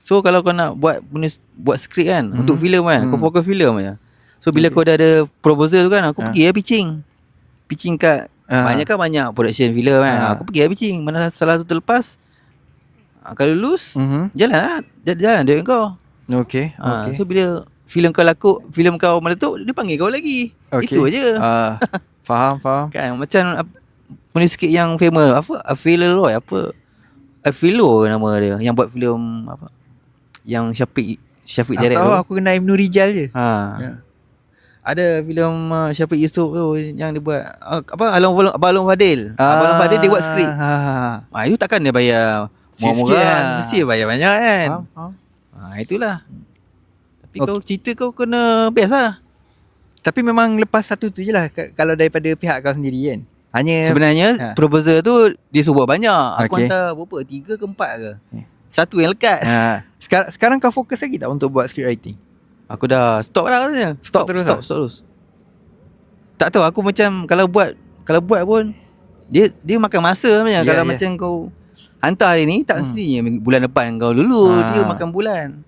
So kalau kau nak buat skrip kan, untuk filem kan, kau fokus filem aja. So bila kau dah ada proposal tu kan, aku pergi pitching kat banyak production filem kan. Aku pergi pitching, mana salah satu terlepas, kalau lulus, jalan duit kau. Okay. So bila filem kau laku, filem kau meletup, dia panggil kau lagi. Itu aja. Faham. Kan macam penulis skrip yang famous Afilo nama dia, yang buat filem apa, yang Syafiq direct tu. Aku kenal Ibnu Rijal je. Ada filem Syafiq Yusof tu yang dia buat Abang Fadil. Abang Fadil dia buat skrip. Itu takkan dia bayar murah-murah, mesti bayar banyak kan. Faham. Itulah. Tapi kau cerita kau kena best lah. Tapi memang lepas satu tu je lah, kalau daripada pihak kau sendiri kan. Hanya sebenarnya proposal tu dia suruh banyak. Aku hantar berapa? 3 ke 4 ke? Satu yang lekat. Sekarang kau fokus lagi tak untuk buat script writing? Aku dah stop lah rasanya. Stop terus. Tak tahu, aku macam kalau buat pun dia makan masa sebenarnya. Kalau macam kau hantar hari ni, tak mestinya bulan depan kau lulus. Dia makan bulan.